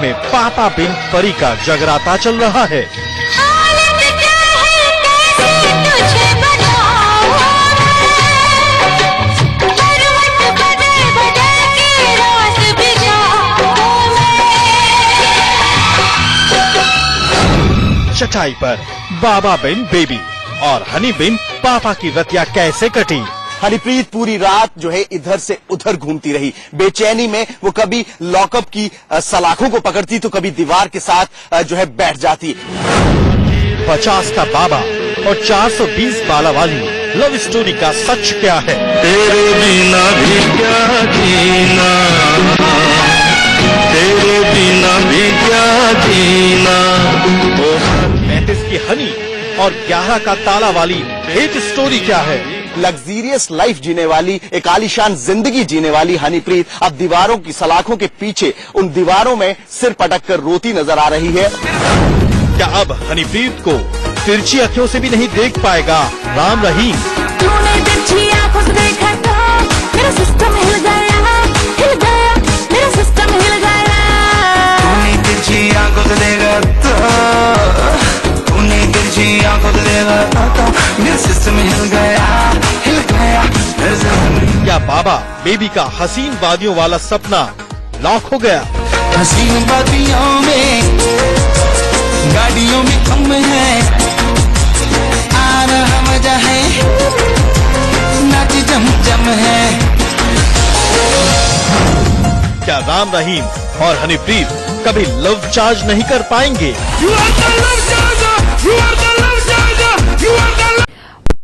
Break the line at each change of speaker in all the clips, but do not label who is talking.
में पापा बिन परी का जगराता चल रहा है। चटाई पर बाबा बिन बेबी और हनी बिन पापा की रतिया कैसे कटी।
हनीप्रीत पूरी रात जो है इधर से उधर घूमती रही। बेचैनी में वो कभी लॉकअप की सलाखों को पकड़ती तो कभी दीवार के साथ जो है बैठ जाती।
50 का बाबा और 420 बाला वाली लव स्टोरी का सच क्या है?
तेरे बिना भी क्या जीना, तेरे बिना भी क्या जीना।
35 की हनी और 11 का ताला वाली हेट स्टोरी क्या है?
लग्जीरियस लाइफ जीने वाली, एक आलीशान जिंदगी जीने वाली हनीप्रीत अब दीवारों की सलाखों के पीछे उन दीवारों में सिर पटक कर रोती नजर आ रही है।
क्या अब हनीप्रीत को तिरछी अखियों से भी नहीं देख पाएगा राम रहीम?
तूने तिरछी आंखों से देखा था, मेरा सिस्टम हिल गया, मेरा सिस्टम हिल गया।
तूने तिरछी आंखों से देखा था, तूने तिरछी आंखों से देखा था, मेरा सिस्टम हिल गया, हिल गया।
क्या बाबा बेबी का हसीन वादियों वाला सपना लॉक हो गया?
हसीन वादियों में गाड़ियों में कम है, आ रहा मजा है, नाच जम जम है।
क्या राम रहीम और हनीप्रीत कभी लव चार्ज नहीं कर पाएंगे?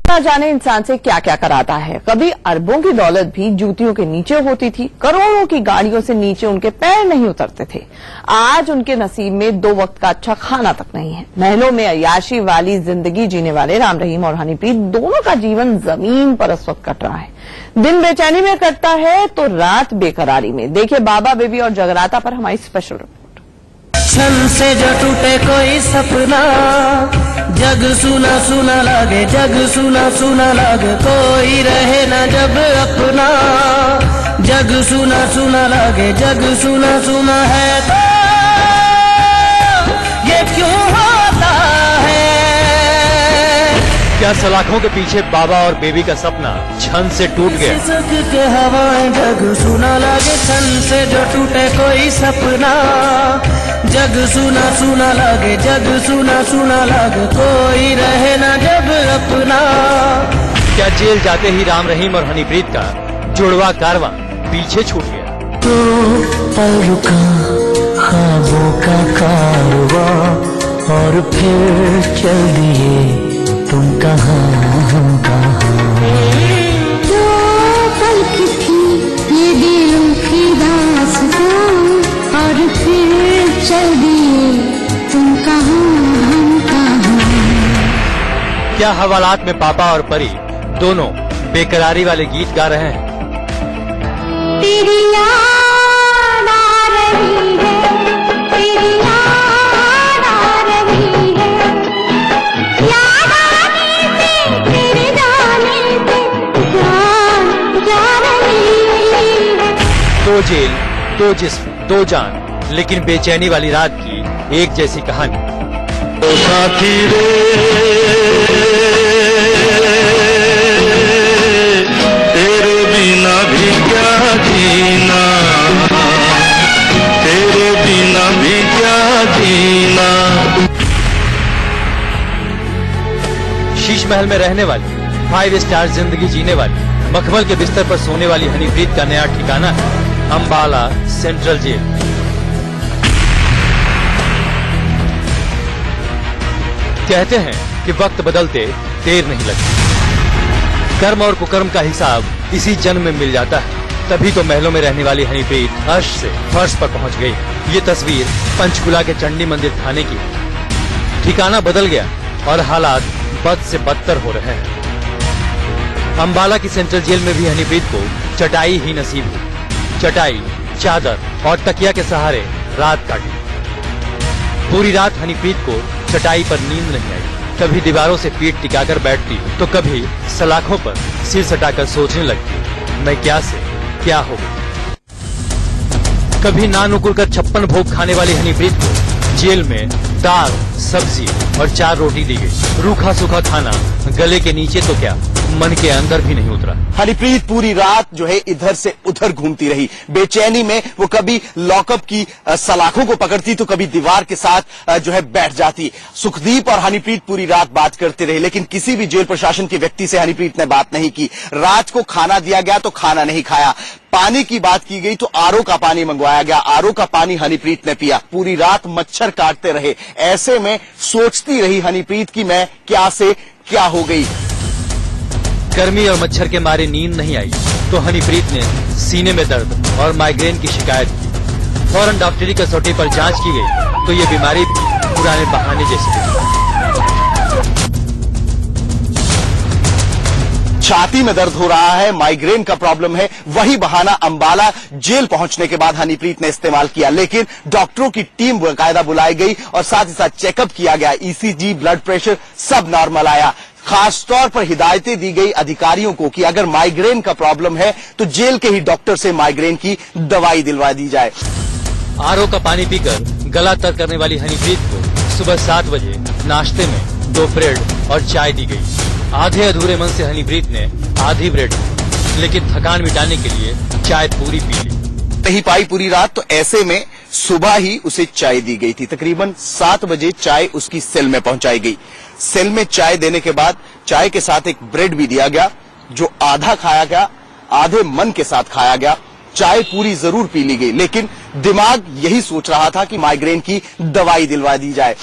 ना जाने इंसान से क्या क्या कराता है। कभी अरबों की दौलत भी जूतियों के नीचे होती थी, करोड़ों की गाड़ियों से नीचे उनके पैर नहीं उतरते थे। आज उनके नसीब में 2 वक्त का अच्छा खाना तक नहीं है। महलों में अय्याशी वाली जिंदगी जीने वाले राम रहीम और हनीप्रीत दोनों का जीवन जमीन पर इस वक्त कट रहा है। दिन बेचैनी में कटता है तो रात बेकरारी में। देखिए बाबा बेबी और जगराता पर हमारी स्पेशल रिपोर्ट।
क्षण से जो टूटे कोई सपना, जग सुना सुना लागे, जग सुना सुना लागे, कोई रहे ना जब अपना, जग सुना सुना लागे, जग सुना सुना है तो ये क्यों होता है?
क्या सलाखों के पीछे बाबा और बेबी का सपना क्षण से टूट गया?
सिसक के हवाएं जग सुना लागे, क्षण से जो टूटे कोई सपना, जग सुना सुना लागे, जग सुना सुना लागे, कोई रहे ना जब अपना।
क्या जेल जाते ही राम रहीम और हनीप्रीत का जुड़वा कारवां पीछे छूट गया?
तो पल रुका ख्वाबों का कारवां और फिर चल दिए तुम कहाँ हम कहाँ।
जो पल की थी ये दिलों की दास्तां और फिर चल दिए तुम कहाँ हम कहाँ।
क्या हवालात में पापा और परी दोनों बेकरारी वाले गीत गा रहे हैं?
तेरी याद आ रही है, तेरी याद आ रही है, याद आने से तेरे जाने से जान जा रही है।
2 जेल, 2 जिस्म, 2 जान, लेकिन बेचैनी वाली रात की एक जैसी कहानी।
ओ साथी रे, तेरे बिना भी क्या जीना, तेरे बिना भी क्या जीना।
शीश महल में रहने वाली, 5 स्टार जिंदगी जीने वाली, मखमल के बिस्तर पर सोने वाली हनीप्रीत का नया ठिकाना है अंबाला सेंट्रल जेल। कहते हैं कि वक्त बदलते देर नहीं लगती। कर्म और कुकर्म का हिसाब इसी जन्म में मिल जाता है। तभी तो महलों में रहने वाली हनीप्रीत अर्श से फर्श पर पहुंच गई। ये तस्वीर पंचकुला के चंडी मंदिर थाने की है। ठिकाना बदल गया और हालात बद से बदतर हो रहे हैं। अंबाला की सेंट्रल जेल में भी हनीप्रीत को चटाई ही नसीब हुई। चटाई, चादर और तकिया के सहारे रात काटी। पूरी रात हनीप्रीत को चटाई पर नींद नहीं आई। कभी दीवारों से पीठ टिकाकर बैठती तो कभी सलाखों पर सिर सटाकर सोचने लगती, मैं क्या से क्या हो गई। कभी नान उकुल कर 56 भोग खाने वाली हनीप्रीत को जेल में दाल, सब्जी और 4 रोटी दी गई। रूखा सूखा खाना गले के नीचे तो क्या, मन के अंदर भी नहीं उतरा।
हनीप्रीत पूरी रात जो है इधर से उधर घूमती रही। बेचैनी में वो कभी लॉकअप की सलाखों को पकड़ती तो कभी दीवार के साथ जो है बैठ जाती। सुखदीप और हनीप्रीत पूरी रात बात करते रहे, लेकिन किसी भी जेल प्रशासन के व्यक्ति से हनीप्रीत ने बात नहीं की। रात को खाना दिया गया तो खाना नहीं खाया। पानी की बात की गई तो आरओ का पानी मंगवाया गया, आरओ का पानी हनीप्रीत ने पिया। पूरी रात मच्छर काटते रहे। ऐसे में सोचती रही हनीप्रीत की मैं क्या से क्या हो गई।
गर्मी और मच्छर के मारे नींद नहीं आई तो हनीप्रीत ने सीने में दर्द और माइग्रेन की शिकायत की। फौरन डॉक्टरी कसौटी पर जांच की गई तो ये बीमारी भी पुराने बहाने जैसी थी।
छाती में दर्द हो रहा है, माइग्रेन का प्रॉब्लम है, वही बहाना अंबाला जेल पहुंचने के बाद हनीप्रीत ने इस्तेमाल किया। लेकिन डॉक्टरों की टीम बाकायदा बुलाई गई और साथ ही साथ चेकअप किया गया। ईसीजी, ब्लड प्रेशर सब नॉर्मल आया। खासतौर पर हिदायतें दी गई अधिकारियों को कि अगर माइग्रेन का प्रॉब्लम है तो जेल के ही डॉक्टर से माइग्रेन की दवाई दिलवा दी जाए।
आरओ का पानी पीकर गला तर करने वाली हनीप्रीत को सुबह 7 बजे नाश्ते में 2 ब्रेड और चाय दी गई। आधे अधूरे मन से हनीप्रीत ने आधी ब्रेड ली, लेकिन थकान मिटाने के लिए चाय पूरी पी ली।
नहीं पाई पूरी रात तो ऐसे में सुबह ही उसे चाय दी गई थी। तकरीबन 7 बजे चाय उसकी सेल में पहुंचाई गई। सेल में चाय देने के बाद चाय के साथ एक ब्रेड भी दिया गया जो आधा खाया गया, आधे मन के साथ खाया गया। चाय पूरी जरूर पी ली गई, लेकिन दिमाग यही सोच रहा था कि माइग्रेन की दवाई दिलवा दी जाए।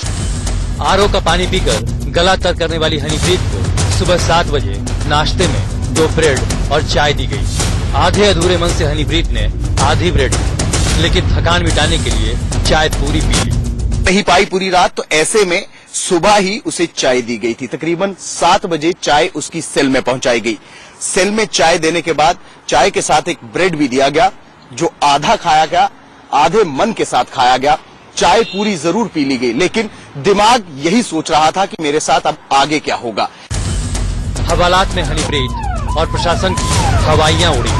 आरओ का पानी पीकर गला तर करने वाली हनीप्रीत को सुबह 7 बजे नाश्ते में 2 ब्रेड और चाय दी गई। आधे अधूरे मन से हनीप्रीत ने आधी ब्रेड ली, लेकिन थकान मिटाने के लिए चाय पूरी पी ली।
नहीं पाई पूरी रात तो ऐसे में सुबह ही उसे चाय दी गई थी। तकरीबन 7 बजे चाय उसकी सेल में पहुंचाई गई। सेल में चाय देने के बाद चाय के साथ एक ब्रेड भी दिया गया जो आधा खाया गया, आधे मन के साथ खाया गया। चाय पूरी जरूर पी ली गई, लेकिन दिमाग यही सोच रहा था कि मेरे साथ अब आगे क्या होगा।
हवालात में हनीप्रीत और प्रशासन की हवाइयां उड़ी।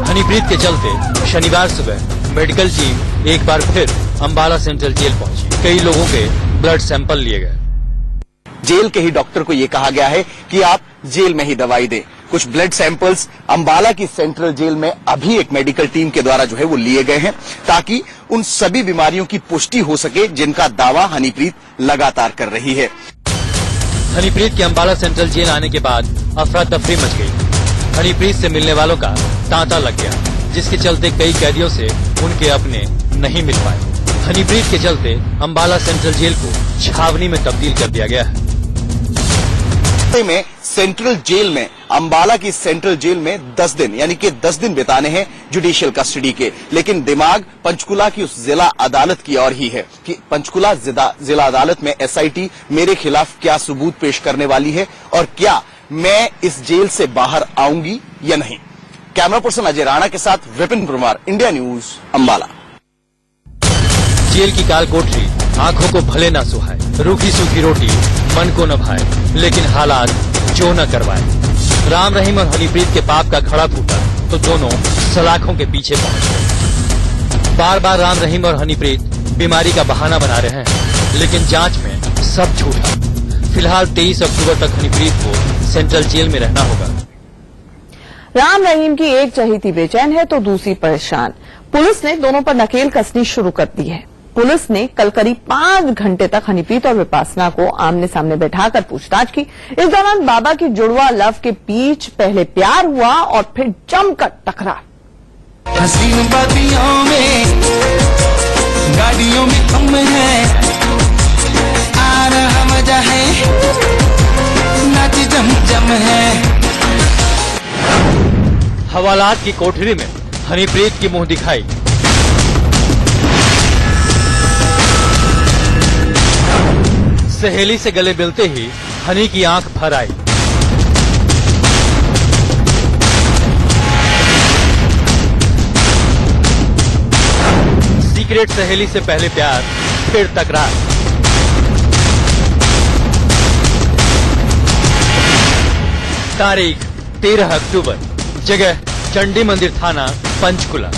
हनीप्रीत के चलते शनिवार सुबह मेडिकल टीम एक बार फिर अंबाला सेंट्रल जेल पहुंची। कई लोगों के ब्लड सैंपल लिए गए।
जेल के ही डॉक्टर को यह कहा गया है कि आप जेल में ही दवाई दें। कुछ ब्लड सैंपल्स अंबाला की सेंट्रल जेल में अभी एक मेडिकल टीम के द्वारा जो है वो लिए गए हैं, ताकि उन सभी बीमारियों की पुष्टि हो सके जिनका दावा हनीप्रीत लगातार कर रही है।
हनीप्रीत के अंबाला सेंट्रल जेल आने के बाद अफरा तफरी मच गई। हनीप्रीत से मिलने वालों का तांता लग गया, जिसके चलते कई कैदियों से उनके अपने नहीं मिल पाए। हनीप्रीत के चलते अंबाला सेंट्रल जेल को छावनी में तब्दील कर दिया गया है।
में सेंट्रल जेल में, अंबाला की सेंट्रल जेल में 10 दिन यानी कि 10 दिन बिताने हैं जुडिशियल कस्टडी के, लेकिन दिमाग पंचकुला की उस जिला अदालत की ओर ही है कि पंचकुला जिला अदालत में एसआईटी मेरे खिलाफ क्या सबूत पेश करने वाली है और क्या मैं इस जेल से बाहर आऊंगी या नहीं। कैमरा पर्सन अजय राणा के साथ Vipin Parmar, India news, Ambala.
Jail की काल कोठरी आंखों को भले ना सुहाए, रूखी सूखी रोटी मन को न भाए, लेकिन हालात जो न करवाए। राम रहीम और हनीप्रीत के पाप का खड़ा फूटा तो दोनों सलाखों के पीछे पहुंच गए। बार बार राम रहीम और हनीप्रीत बीमारी का बहाना बना रहे हैं, लेकिन जांच में सब झूठा। फिलहाल 23 अक्टूबर तक हनीप्रीत को सेंट्रल जेल में रहना होगा।
राम रहीम की एक चहेती बेचैन है तो दूसरी परेशान। पुलिस ने दोनों पर नकेल कसनी शुरू कर दी है। पुलिस ने कल करीब 5 घंटे तक हनीप्रीत और विपासना को आमने सामने बैठाकर पूछताछ की। इस दौरान बाबा की जुड़वा लव के बीच पहले प्यार हुआ और फिर जमकर टकरार।
हसीन बादियों में, गाड़ियों में हम है, आ रहा मजा है, नाच जम जम है।
हवालात की कोठरी में हनीप्रीत की मुंह दिखाई। सहेली से गले मिलते ही हनी की आंख भर आई। सीक्रेट सहेली से पहले प्यार, फिर तकरार। तारीख 13 अक्टूबर, जगह चंडी मंदिर थाना पंचकुला।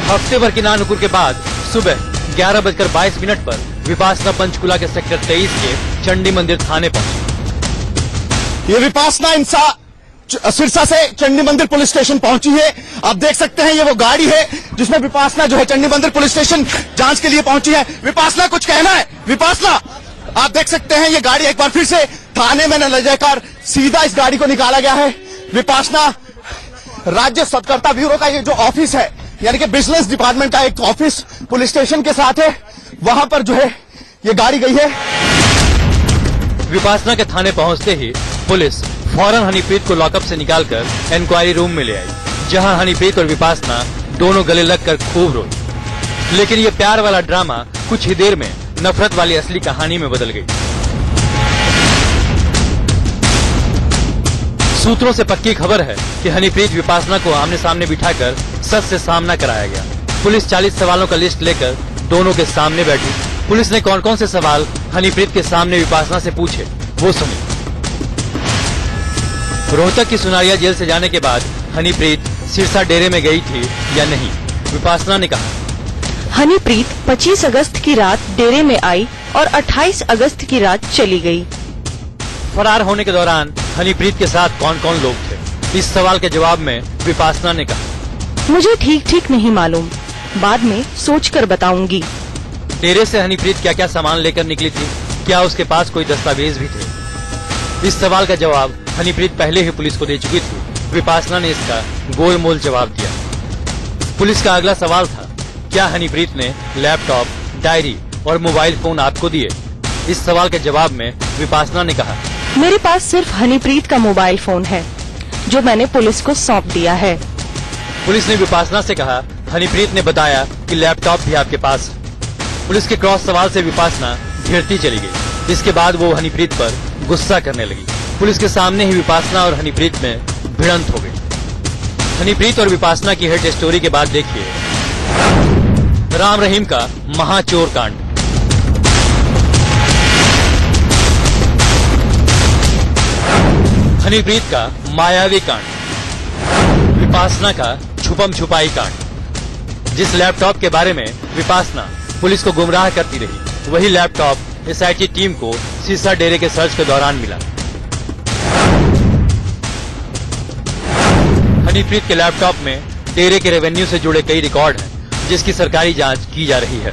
हफ्ते भर की नानुकुर के बाद सुबह 11:22 पर विपासना पंचकुला के सेक्टर 23 के चंडी मंदिर थाने पहुंची।
ये विपासना सिरसा से चंडी मंदिर पुलिस स्टेशन पहुंची है। आप देख सकते हैं ये वो गाड़ी है जिसमें विपासना जो है चंडी मंदिर पुलिस स्टेशन जांच के लिए पहुंची है। विपासना कुछ कहना है? विपासना, आप देख सकते हैं ये गाड़ी एक बार फिर से थाने में न जयकार सीधा इस गाड़ी को निकाला गया है। विपासना राज्य सतर्कता ब्यूरो का ये जो ऑफिस है, यानी कि बिजनेस डिपार्टमेंट का एक ऑफिस पुलिस स्टेशन के साथ है, वहां पर जो है ये गाड़ी गई है।
विपासना के थाने पहुंचते ही पुलिस फौरन हनीप्रीत को लॉकअप से निकालकर इंक्वायरी रूम में ले आई, जहां हनीप्रीत और विपासना दोनों गले लगकर खूब रोई। लेकिन ये प्यार वाला ड्रामा कुछ ही देर में नफरत वाली असली कहानी में बदल गई। सूत्रों से पक्की खबर है कि हनीप्रीत विपासना को आमने सामने बिठाकर सच से सामना कराया गया। पुलिस 40 सवालों का लिस्ट लेकर दोनों के सामने बैठी। पुलिस ने कौन कौन से सवाल हनीप्रीत के सामने विपासना से पूछे वो सुनी। रोहतक की सुनारिया जेल से जाने के बाद हनीप्रीत सिरसा डेरे में गई थी या नहीं, विपासना ने कहा।
हनीप्रीत 25 अगस्त की रात डेरे में आई और 28 अगस्त की रात चली गई।
फरार होने के दौरान हनीप्रीत के साथ कौन कौन लोग थे, इस सवाल के जवाब में विपासना ने कहा,
मुझे ठीक नहीं मालूम, बाद में सोचकर बताऊंगी।
डेरे से हनीप्रीत क्या क्या सामान लेकर निकली थी, क्या उसके पास कोई दस्तावेज भी थे? इस सवाल का जवाब हनीप्रीत पहले ही पुलिस को दे चुकी थी। विपासना ने इसका गोलमोल जवाब दिया। पुलिस का अगला सवाल था, क्या हनीप्रीत ने लैपटॉप, डायरी और मोबाइल फोन आपको दिए? इस सवाल के जवाब में विपासना ने कहा,
मेरे पास सिर्फ हनीप्रीत का मोबाइल फोन है जो मैंने पुलिस को सौंप दिया है।
पुलिस ने विपासना से कहा, हनीप्रीत ने बताया कि लैपटॉप भी आपके पास है। पुलिस के क्रॉस सवाल से विपासना घेरती चली गई। इसके बाद वो हनीप्रीत पर गुस्सा करने लगी। पुलिस के सामने ही विपासना और हनीप्रीत में भिड़ंत हो गई। हनीप्रीत और विपासना की हिट स्टोरी के बाद देखिए राम रहीम का महाचोर कांड। हनीप्रीत का मायावी कांड, विपासना का छुपम छुपाई कांड। जिस लैपटॉप के बारे में विपासना पुलिस को गुमराह करती रही, वही लैपटॉप एसआईटी टीम को सिरसा डेरे के सर्च के दौरान मिला। हनीप्रीत के लैपटॉप में डेरे के रेवेन्यू से जुड़े कई रिकॉर्ड हैं, जिसकी सरकारी जांच की जा रही है।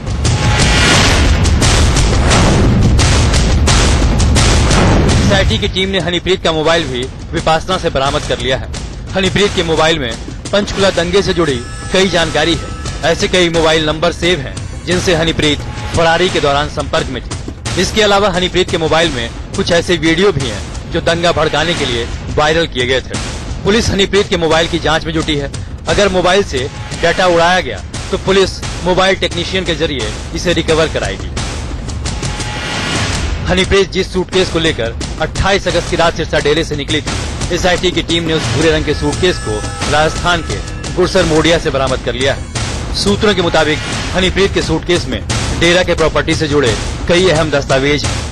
एसआईटी की टीम ने हनीप्रीत का मोबाइल भी विपासना से बरामद कर लिया है। हनीप्रीत के मोबाइल में पंचकुला दंगे से जुड़ी कई जानकारी है। ऐसे कई मोबाइल नंबर सेव हैं जिनसे हनीप्रीत फरारी के दौरान संपर्क में थी। इसके अलावा हनीप्रीत के मोबाइल में कुछ ऐसे वीडियो भी हैं जो दंगा भड़काने के लिए वायरल किए गए थे। पुलिस हनीप्रीत के मोबाइल की जांच में जुटी है। अगर मोबाइल से डाटा उड़ाया गया तो पुलिस मोबाइल टेक्नीशियन के जरिए इसे रिकवर कराएगी। हनीप्रीत जिस सूटकेस को लेकर 28 अगस्त की रात सिरसा डेरे से निकली थी, एसआईटी की टीम ने उस भूरे रंग के सूटकेस को राजस्थान के गुरसर मोडिया से बरामद कर लिया है। सूत्रों के मुताबिक हनीप्रीत के सूटकेस में डेरा के प्रॉपर्टी से जुड़े कई अहम दस्तावेज हैं।